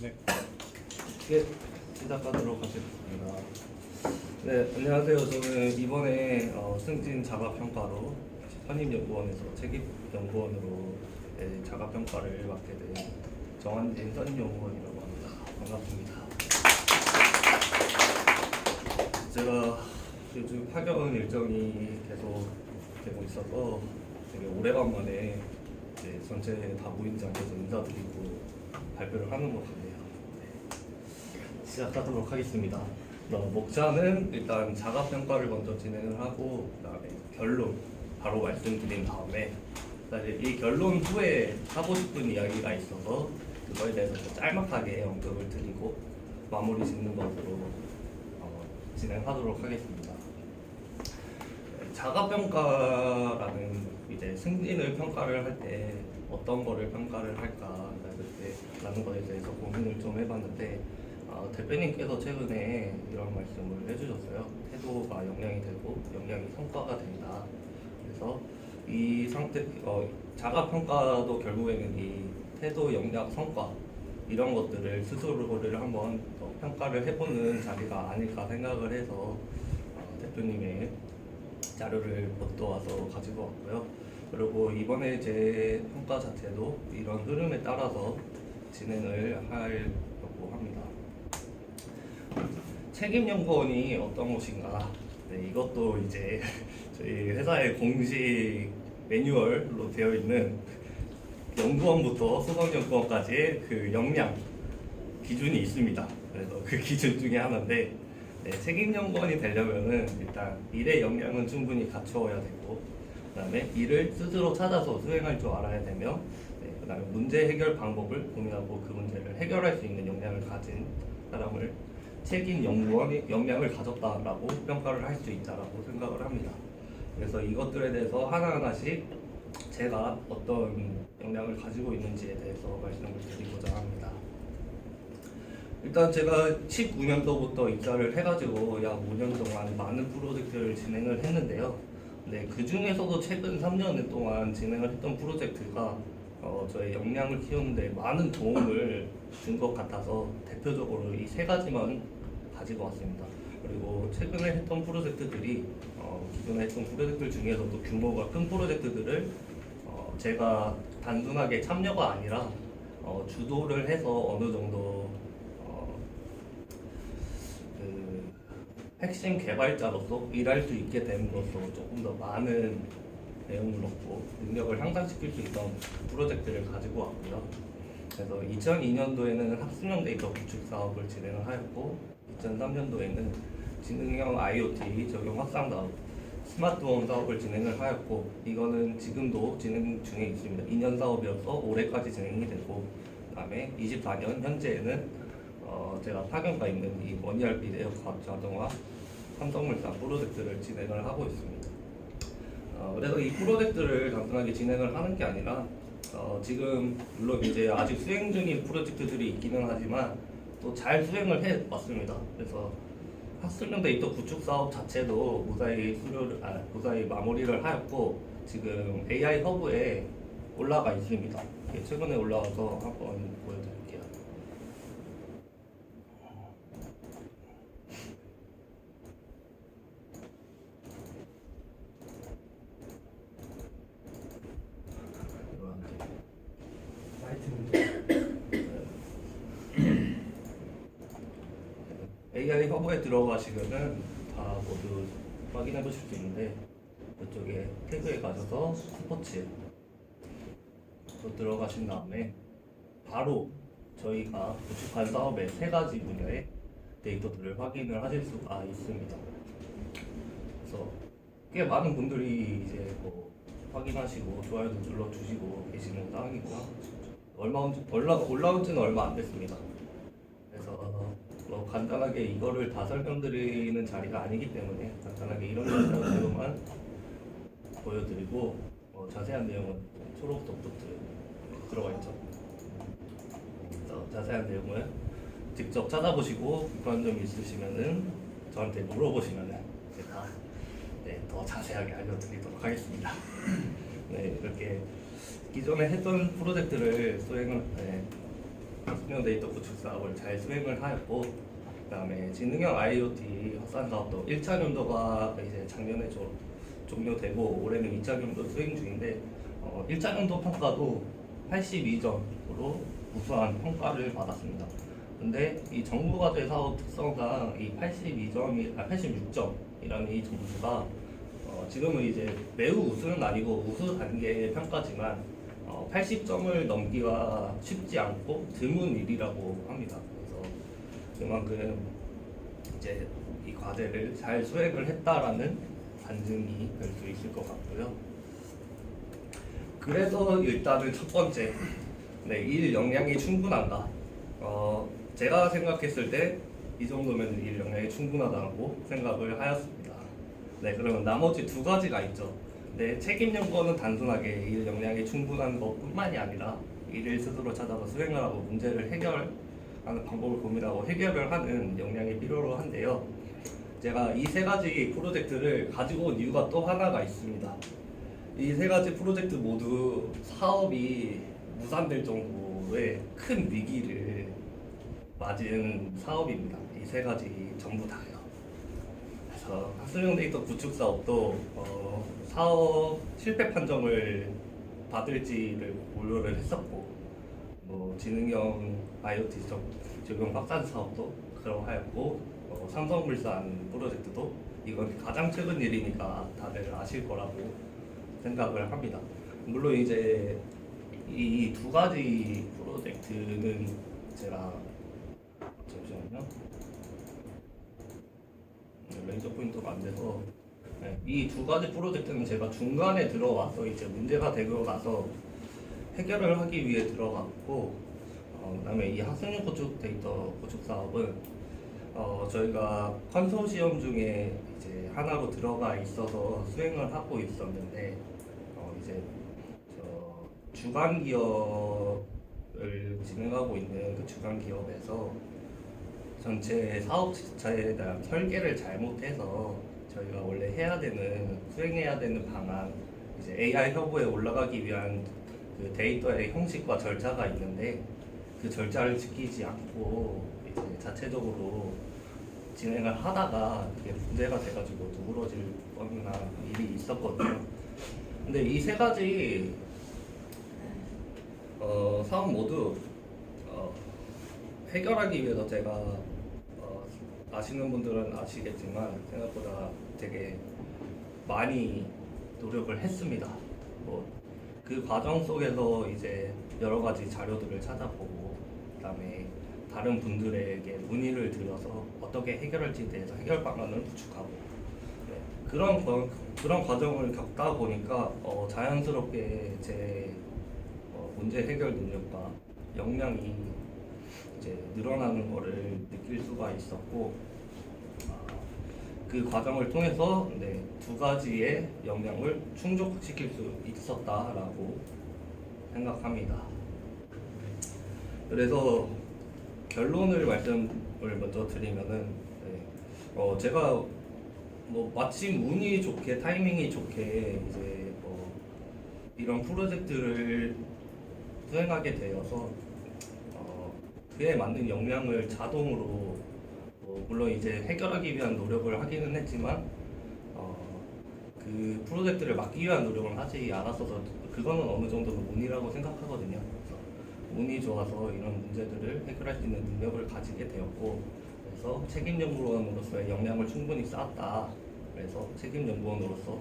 네. 예, 시작하도록 하겠습니다. 네, 안녕하세요. 저는 이번에 승진 자가평가로 선임연구원에서 책임연구원으로 자가평가를 맡게 된 정한진 선임연구원이라고 합니다. 반갑습니다. 제가 요즘 파견 일정이 계속 되고 있어서 되게 오래간만에 전체 다 모인 자리에서 인사드리고 발표를 하는 것 같네요. 시작하도록 하겠습니다. 목차는 일단 자가평가를 먼저 진행을 하고 그다음에 결론 바로 말씀드린 다음에 이 결론 후에 하고 싶은 이야기가 있어서 그거에 대해서 짤막하게 언급을 드리고 마무리 짓는 것으로 진행하도록 하겠습니다. 자가평가라는 이제 승진을 평가를 할 때 어떤 거를 평가를 할까라는 거에 대해서 고민을 좀 해봤는데 대표님께서 최근에 이런 말씀을 해주셨어요. 태도가 영향이 되고 영향이 성과가 된다. 그래서 이 상태 자가평가도 결국에는 이 태도, 역량, 성과 이런 것들을 스스로를 한번 평가를 해보는 자리가 아닐까 생각을 해서 대표님의 자료를 얻어와서 가지고 왔고요. 그리고 이번에 제 평가 자체도 이런 흐름에 따라서 진행을 하려고 합니다. 책임연구원이 어떤 곳인가? 네, 이것도 이제 저희 회사의 공식 매뉴얼로 되어 있는 연구원부터 수석연구원까지의 그 역량 기준이 있습니다. 그래서 그 기준 중에 하나인데 책임연구원이 되려면은 일단 일의 역량은 충분히 갖추어야 되고 그다음에 일을 스스로 찾아서 수행할 줄 알아야 되며 그다음에 문제 해결 방법을 고민하고 그 문제를 해결할 수 있는 역량을 가진 사람을 책임 연구원이 역량을 가졌다라고 평가를 할 수 있다라고 생각을 합니다. 그래서 이것들에 대해서 하나하나씩 제가 어떤 역량을 가지고 있는지에 대해서 말씀을 드리고자 합니다. 일단 제가 19년도부터 입사를 해가지고 약 5년 동안 많은 프로젝트를 진행을 했는데요. 그 중에서도 최근 3년 동안 진행을 했던 프로젝트가 저의 역량을 키우는데 많은 도움을 준 것 같아서 대표적으로 이 세 가지만 가지고 왔습니다. 그리고 최근에 했던 프로젝트들이 기존에 했던 프로젝트 중에서도 규모가 큰 프로젝트들을 제가 단순하게 참여가 아니라 주도를 해서 어느 정도 핵심 개발자로서 일할 수 있게 됨으로써 조금 더 많은 내용을 얻고 능력을 향상시킬 수 있던 프로젝트를 가지고 왔고요. 그래서 2002년도에는 학습용 데이터 구축 사업을 진행을 하였고 2003년도에는 지능형 IoT 적용 확산 사업, 스마트홈 사업을 진행을 하였고 이거는 지금도 진행 중에 있습니다. 2년 사업이어서 올해까지 진행이 되고 그다음에 24년 현재에는 제가 파견가 있는 이 원ERP 에어과학 자동화 삼성물산 프로젝트를 진행을 하고 있습니다. 그래서 이 프로젝트를 단순하게 진행을 하는 게 아니라 지금 물론 이제 아직 수행 중인 프로젝트들이 있기는 하지만 또 잘 수행을 해 왔습니다. 그래서 학습용 데이터 구축 사업 자체도 무사히 마무리를 하였고 지금 AI 허브에 올라가 있습니다. 최근에 올라와서 한번 보여드릴게요. AI 허브에 들어가시면은 다 모두 확인해 보실 수 있는데 이쪽에 태그에 가셔서 스포츠로 들어가신 다음에 바로 저희가 구축한 사업의 세 가지 분야의 데이터들을 확인을 하실 수가 있습니다. 그래서 꽤 많은 분들이 이제 확인하시고 좋아요도 눌러주시고 계시는 상황이고요. 올라온 지는 얼마 안 됐습니다. 그래서 간단하게 이거를 다 설명드리는 자리가 아니기 때문에 간단하게 이런 정도만 보여드리고 자세한 내용은 초록 덕부터 들어가 있죠. 그래서 자세한 내용을 직접 찾아보시고 불편한 점이 있으시면은 저한테 물어보시면은 제가 더 자세하게 알려드리도록 하겠습니다. 네, 이렇게 기존에 했던 프로젝트를 수행을 학습용 데이터 구축 사업을 잘 수행을 하였고, 그다음에 지능형 IoT 확산 사업도 1차 연도가 이제 작년에 종료되고 올해는 2차 연도 수행 중인데 1차 연도 평가도 82점으로 우수한 평가를 받았습니다. 근데 이 정부과제 사업 특성상 이 86점이라는 이 점수가 지금은 이제 매우 우수는 아니고 우수 단계의 평가지만 80점을 넘기가 쉽지 않고 드문 일이라고 합니다. 그래서 그만큼 이제 이 과제를 잘 수행을 했다라는 반증이 될 수 있을 것 같고요. 그래서 일단은 첫 번째, 일 역량이 충분한가? 제가 생각했을 때 이 정도면 일 역량이 충분하다고 생각을 하였습니다. 그러면 나머지 두 가지가 있죠. 책임 연구원은 단순하게 일 역량이 충분한 것뿐만이 아니라 일을 스스로 찾아서 수행을 하고 문제를 해결하는 방법을 고민하고 해결을 하는 역량이 필요로 한데요. 제가 이 세 가지 프로젝트를 가지고 온 이유가 또 하나가 있습니다. 이 세 가지 프로젝트 모두 사업이 무산될 정도의 큰 위기를 맞은 사업입니다. 이 세 가지 전부 다요. 그래서 학습용 데이터 구축 사업도 사업 실패 판정을 받을지를 고려를 했었고, 지능형 IoT 적용 확산 사업도 그러하였고, 삼성물산 프로젝트도 이건 가장 최근 일이니까 다들 아실 거라고 생각을 합니다. 물론 이제 이 두 가지 프로젝트는 제가 잠시만요. 레이저 포인터가 안 돼서 이 두 가지 프로젝트는 제가 중간에 들어와서 이제 문제가 되고 나서 해결을 하기 위해 들어갔고, 그다음에 이 학생용 구축 데이터 구축 사업은 저희가 컨소시엄 중에 이제 하나로 들어가 있어서 수행을 하고 있었는데 이제 주간 기업을 진행하고 있는 그 주간 기업에서 전체 사업 자체에 대한 설계를 잘못해서 저희가 원래 수행해야 되는 방안, 이제 AI 허브에 올라가기 위한 그 데이터의 형식과 절차가 있는데 그 절차를 지키지 않고 이제 자체적으로 진행을 하다가 이게 문제가 돼가지고 누그러질 뻔한 일이 있었거든요. 근데 이 세 가지 사업 모두 해결하기 위해서 제가 아시는 분들은 아시겠지만 생각보다 되게 많이 노력을 했습니다. 그 과정 속에서 이제 여러 가지 자료들을 찾아보고, 그다음에 다른 분들에게 문의를 드려서 어떻게 해결할지에 대해서 해결 방안을 구축하고, 그런 과정을 겪다 보니까 자연스럽게 제 문제 해결 능력과 역량이 이제 늘어나는 것을 느낄 수가 있었고, 그 과정을 통해서 두 가지의 역량을 충족시킬 수 있었다라고 생각합니다. 그래서 결론을 말씀을 먼저 드리면은 제가 마침 운이 좋게 타이밍이 좋게 이제 이런 프로젝트를 수행하게 되어서 그에 맞는 역량을 자동으로 물론 이제 해결하기 위한 노력을 하기는 했지만 그 프로젝트를 막기 위한 노력을 하지 않았어서 그거는 어느 정도는 운이라고 생각하거든요. 그래서 운이 좋아서 이런 문제들을 해결할 수 있는 능력을 가지게 되었고, 그래서 책임연구원으로서의 역량을 충분히 쌓았다. 그래서 책임연구원으로서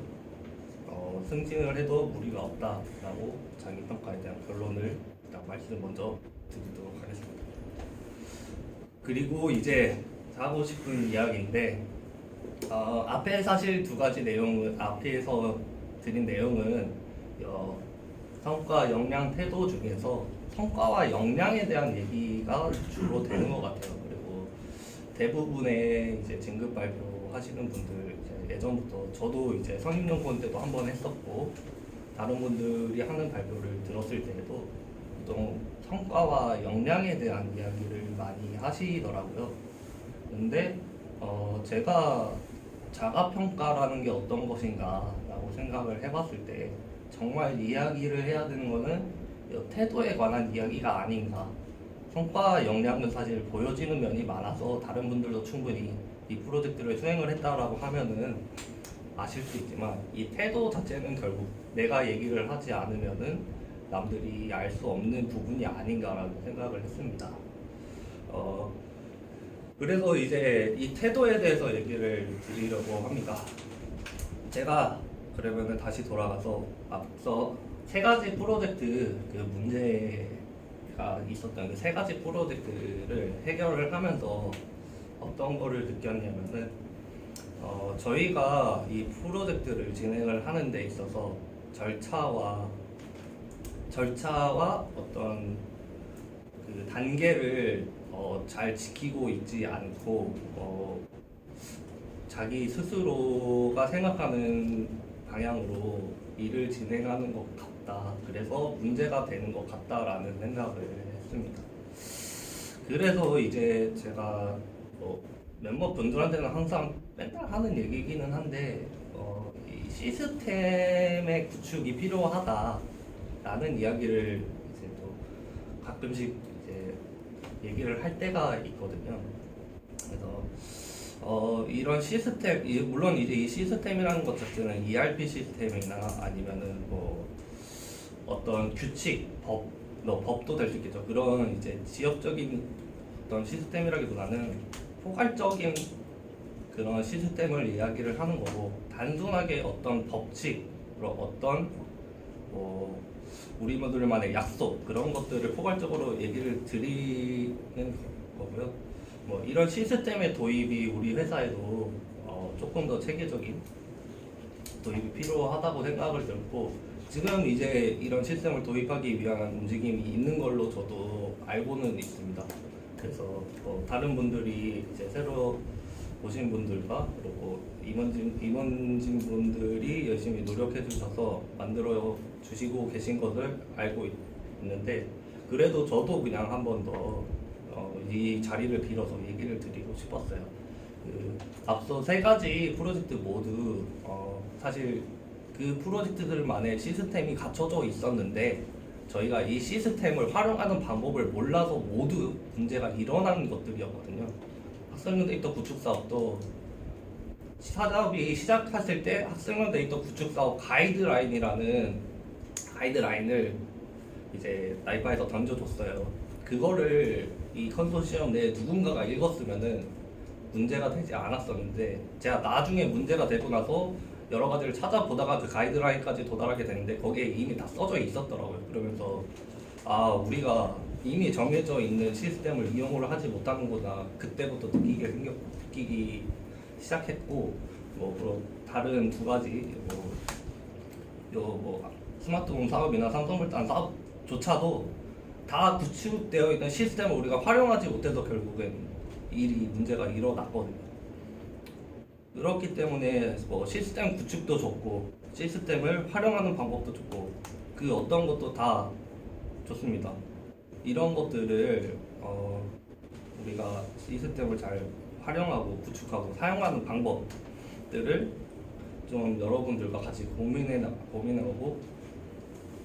승진을 해도 무리가 없다라고 자기평가에 대한 결론을 일단 말씀 먼저 드리도록 하겠습니다. 그리고 이제 하고 싶은 이야기인데 앞에 사실 두 가지 내용은 앞에서 드린 내용은 성과, 역량, 태도 중에서 성과와 역량에 대한 얘기가 주로 되는 것 같아요. 그리고 대부분의 이제 진급 발표하시는 분들 예전부터 저도 이제 선임연구원 때도 한번 했었고 다른 분들이 하는 발표를 들었을 때에도 보통 성과와 역량에 대한 이야기를 많이 하시더라고요. 근데 제가 자가평가라는 게 어떤 것인가 라고 생각을 해봤을 때 정말 이야기를 해야 되는 거는 태도에 관한 이야기가 아닌가 성과 역량은 사실 보여지는 면이 많아서 다른 분들도 충분히 이 프로젝트를 수행을 했다라고 하면은 아실 수 있지만 이 태도 자체는 결국 내가 얘기를 하지 않으면은 남들이 알 수 없는 부분이 아닌가라는 생각을 했습니다. 그래서 이제 이 태도에 대해서 얘기를 드리려고 합니다. 제가 그러면은 다시 돌아가서 앞서 세 가지 프로젝트 그 문제가 있었던 그 세 가지 프로젝트를 해결을 하면서 어떤 거를 느꼈냐면은 저희가 이 프로젝트를 진행을 하는 데 있어서 절차와 어떤 그 단계를 잘 지키고 있지 않고 자기 스스로가 생각하는 방향으로 일을 진행하는 것 같다. 그래서 문제가 되는 것 같다라는 생각을 했습니다. 그래서 이제 제가 멤버분들한테는 항상 맨날 하는 얘기이기는 한데 이 시스템의 구축이 필요하다라는 이야기를 이제 또 가끔씩 이제 얘기를 할 때가 있거든요. 그래서 이런 시스템, 물론 이제 이 시스템이라는 것 자체는 ERP 시스템이나 아니면은 뭐 어떤 규칙, 법도 될 수 있겠죠. 그런 이제 지역적인 어떤 시스템이라기보다는 포괄적인 그런 시스템을 이야기를 하는 거고, 단순하게 어떤 법칙, 어떤 뭐 우리들만의 약속 그런 것들을 포괄적으로 얘기를 드리는 거고요. 뭐 이런 시스템의 도입이 우리 회사에도 조금 더 체계적인 도입이 필요하다고 생각을 들고, 지금 이제 이런 시스템을 도입하기 위한 움직임이 있는 걸로 저도 알고는 있습니다. 그래서 다른 분들이 이제 새로 오신 분들과 그리고 임원진 분들이 열심히 노력해 주셔서 만들어 주시고 계신 것을 알고 있는데, 그래도 저도 그냥 한 번 더 이 자리를 빌어서 얘기를 드리고 싶었어요. 앞서 세 가지 프로젝트 모두 사실 그 프로젝트들만의 시스템이 갖춰져 있었는데, 저희가 이 시스템을 활용하는 방법을 몰라서 모두 문제가 일어나는 것들이었거든요. 학생용 데이터 구축 사업도 사업이 시작했을 때 학생용 데이터 구축 사업 가이드라인이라는 가이드라인을 이제 나이바에서 던져줬어요. 그거를 이 컨소시엄 내에 누군가가 읽었으면은 문제가 되지 않았었는데, 제가 나중에 문제가 되고 나서 여러 가지를 찾아보다가 그 가이드라인까지 도달하게 되는데 거기에 이미 다 써져 있었더라고요. 그러면서 우리가 이미 정해져 있는 시스템을 이용을 하지 못하는구나, 그때부터 느끼기 시작했고, 그런 다른 두 가지 스마트홈 사업이나 삼성물산 사업조차도 다 구축되어 있는 시스템을 우리가 활용하지 못해서 결국엔 문제가 일어났거든요. 그렇기 때문에 시스템 구축도 좋고 시스템을 활용하는 방법도 좋고 그 어떤 것도 다 좋습니다. 이런 것들을 우리가 시스템을 잘 활용하고 구축하고 사용하는 방법들을 좀 여러분들과 같이 고민하고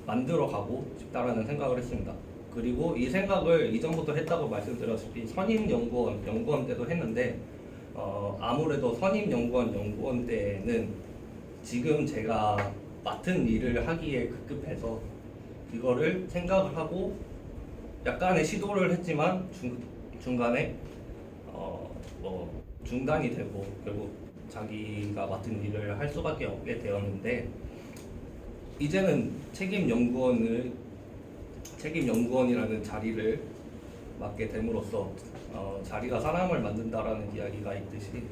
만들어가고 싶다라는 생각을 했습니다. 그리고 이 생각을 이전부터 했다고 말씀드렸다시피 연구원 때도 했는데, 아무래도 연구원 때는 지금 제가 맡은 일을 하기에 급급해서 그거를 생각을 하고 약간의 시도를 했지만 중간에 중단이 되고 결국 자기가 맡은 일을 할 수밖에 없게 되었는데, 이제는 책임연구원이라는 자리를 맡게 됨으로써 자리가 사람을 만든다라는 이야기가 있듯이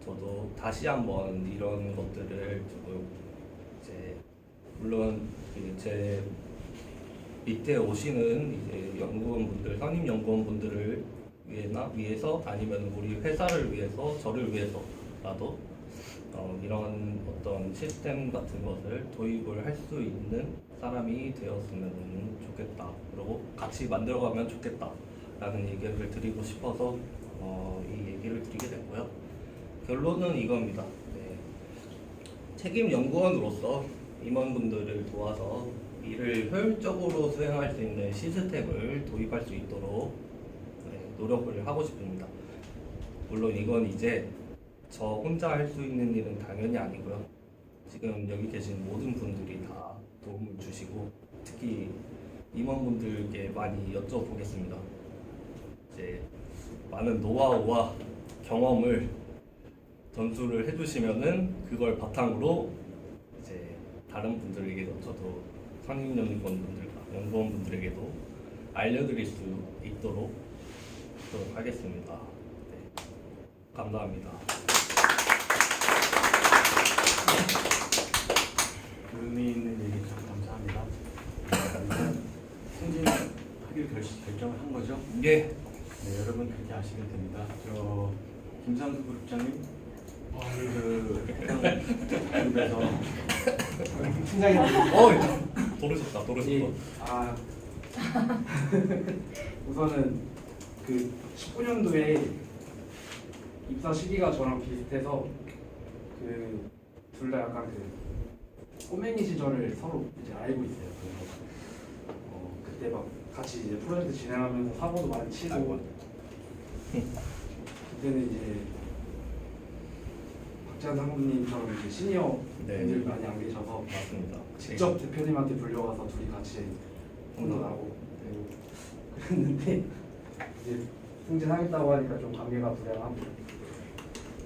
저도 다시 한번 이런 것들을 조금 이제 물론 제 밑에 오시는 이제 선임 연구원분들을 위해서 아니면 우리 회사를 위해서 저를 위해서라도 이런 어떤 시스템 같은 것을 도입을 할 수 있는 사람이 되었으면 좋겠다. 그리고 같이 만들어가면 좋겠다라는 얘기를 드리고 싶어서 이 얘기를 드리게 됐고요. 결론은 이겁니다. 책임 연구원으로서 임원분들을 도와서 일을 효율적으로 수행할 수 있는 시스템을 도입할 수 있도록 노력을 하고 싶습니다. 물론 이건 이제 저 혼자 할 수 있는 일은 당연히 아니고요. 지금 여기 계신 모든 분들이 다 도움을 주시고 특히 임원분들께 많이 여쭤보겠습니다. 이제 많은 노하우와 경험을 전수를 해주시면은 그걸 바탕으로 이제 다른 분들에게도 저도 상임연구원분들과 연구원분들에게도 알려드릴 수 있도록 하겠습니다. 네, 감사합니다. 의미 있는 얘기 참 감사합니다. 일단 승진하기로 결정을 한 거죠? 예. 네, 여러분 그렇게 아시면 됩니다. 저 김상수 그룹장님 그 해당 그룹에서 팀장님. 도르셨다. 예. 우선은 그 19년도에 입사 시기가 저랑 비슷해서 그 둘 다 약간 그 꼬맹이 시절을 서로 이제 알고 있어요. 그래서 그때 막 같이 이제 프로젝트 진행하면서 사고도 많이 치고 그때는 이제 박지한 상무님처럼 이제 시니어 네. 분들이 많이 안 계셔서 맞습니다. 직접 대표님한테 불려와서 둘이 같이 혼도 나고 그랬는데 이제 승진하겠다고 하니까 좀 관계가 불량하고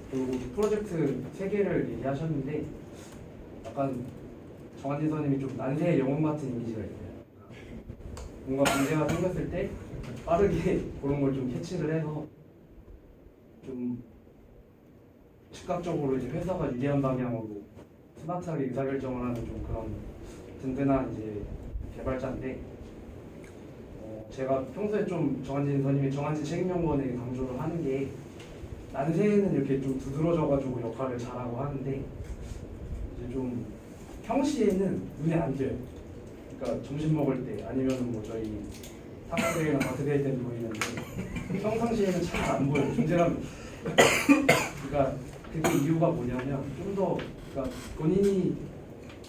그리고 프로젝트 3개를 얘기하셨는데 약간 정한진 선생님이 좀 난세의 영웅 같은 이미지가 있어요. 뭔가 문제가 생겼을 때 빠르게 그런 걸 좀 캐치를 해서 좀 즉각적으로 이제 회사가 유리한 방향으로 스마트하게 의사결정을 하는 좀 그런 든든한 이제 개발자인데 제가 평소에 좀 정한진 선생님이 정한진 책임연구원에 강조를 하는 게 난세에는 이렇게 좀 두드러져가지고 역할을 잘하고 하는데 이제 좀 평시에는 눈에 안 띄어요. 그러니까 점심 먹을 때 아니면은 뭐 저희 탁구대회나 마트대회 때 보이는데 평상시에는 잘 안 보여요. 존재감. 그러니까 그게 이유가 뭐냐면 좀 더 그러니까 본인이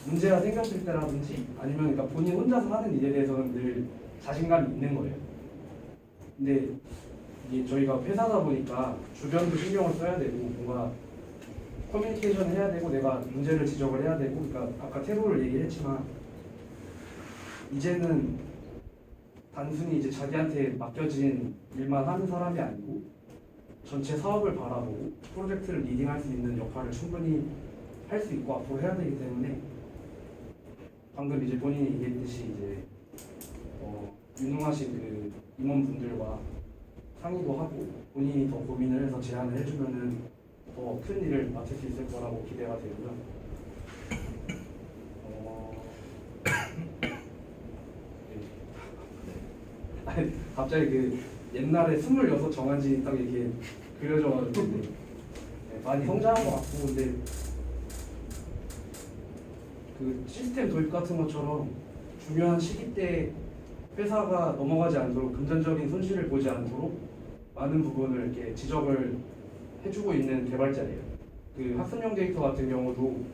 문제가 생겼을 때라든지 아니면 그러니까 본인 혼자서 하는 일에 대해서는 늘 자신감이 있는 거예요. 근데 이게 저희가 회사다 보니까 주변도 신경을 써야 되고 뭔가 커뮤니케이션을 해야 되고 내가 문제를 지적을 해야 되고 그러니까 아까 태도를 얘기했지만 이제는 단순히 이제 자기한테 맡겨진 일만 하는 사람이 아니고 전체 사업을 바라보고 프로젝트를 리딩할 수 있는 역할을 충분히 할 수 있고 앞으로 해야 되기 때문에 방금 이제 본인이 얘기했듯이 이제 유능하신 그 임원분들과 상의도 하고 본인이 더 고민을 해서 제안을 해주면은 더 큰 일을 맡을 수 있을 거라고 기대가 되고요. 아니, 갑자기 그 옛날에 26 정한진이 딱 이렇게 그려져가지고 네, 많이 성장한 것 같고 근데 그 시스템 도입 같은 것처럼 중요한 시기 때 회사가 넘어가지 않도록 금전적인 손실을 보지 않도록 많은 부분을 이렇게 지적을 해주고 있는 개발자예요. 그 학습용 데이터 같은 경우도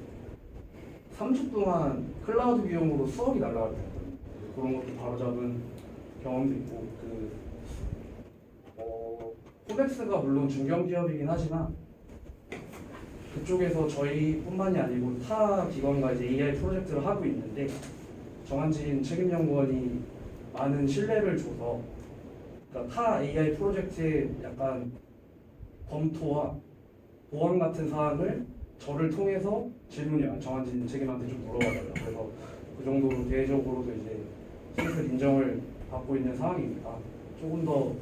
3주 동안 클라우드 비용으로 수억이 날라갔거든요. 그런 것도 바로잡은 경험도 있고 코백스가 물론 중견기업이긴 하지만 그쪽에서 저희뿐만이 아니고 타 기관과 이제 AI 프로젝트를 하고 있는데 정한진 책임연구원이 많은 신뢰를 줘서 그러니까 타 AI 프로젝트의 약간 검토와 보완 같은 사항을 저를 통해서 질문이 정한진 책임한테 좀 물어봐달라. 그래서 그 정도로 대외적으로도 이제 슬슬 인정을 받고 있는 상황이니까 조금 더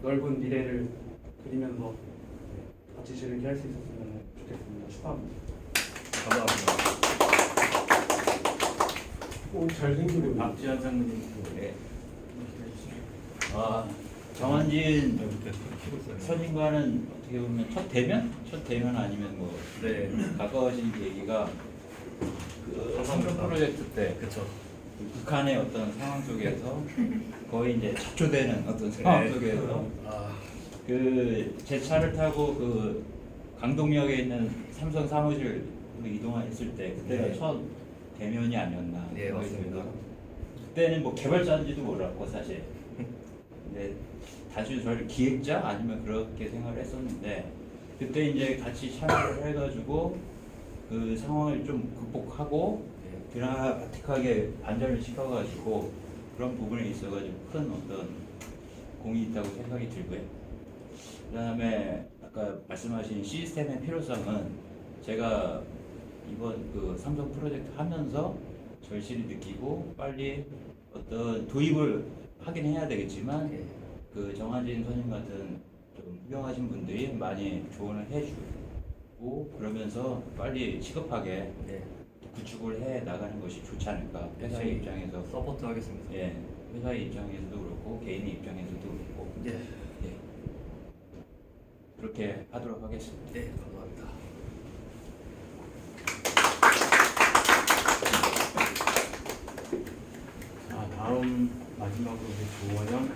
넓은 미래를 그리면서 같이 재밌게 할 수 있었으면 좋겠습니다. 축하합니다. 감사합니다. 잘생긴 박지한 상무님. 네. 정한진 선임과는 어떻게 보면 첫 대면? 첫 대면 아니면 뭐 네. 가까워진 계기가 그 삼성 프로젝트 때 그렇죠. 그 북한의 어떤 상황 속에서 거의 이제 자초되는 어떤 상황 네. 속에서 그 제 차를 타고 그 강동역에 있는 삼성 사무실로 이동했을 때 그때가 네. 첫 대면이 아니었나. 예, 생각이 맞습니다. 듭니다. 그때는 뭐 개발자인지도 몰랐고 사실. 근데 단순히 저를 기획자 아니면 그렇게 생각을 했었는데 그때 이제 같이 참여를 해가지고 그 상황을 좀 극복하고 드라마틱하게 반전을 시켜가지고 그런 부분에 있어가지고 큰 어떤 공이 있다고 생각이 들고요. 그다음에 아까 말씀하신 시스템의 필요성은 제가 이번 그 삼성 프로젝트 하면서 절실히 느끼고 빨리 어떤 도입을 하긴 해야 되겠지만 그 정한진 선임 같은 좀 훌륭하신 분들이 많이 조언을 해주고 그러면서 빨리 시급하게 구축을 해 나가는 것이 좋지 않을까. 회사의 입장에서 서포트 하겠습니다. 예, 회사의 입장에서도 그렇고 개인의 입장에서도 그렇고 예. 예, 그렇게 하도록 하겠습니다. 네, 감사합니다. 자, 다음 마지막으로 우리 조원영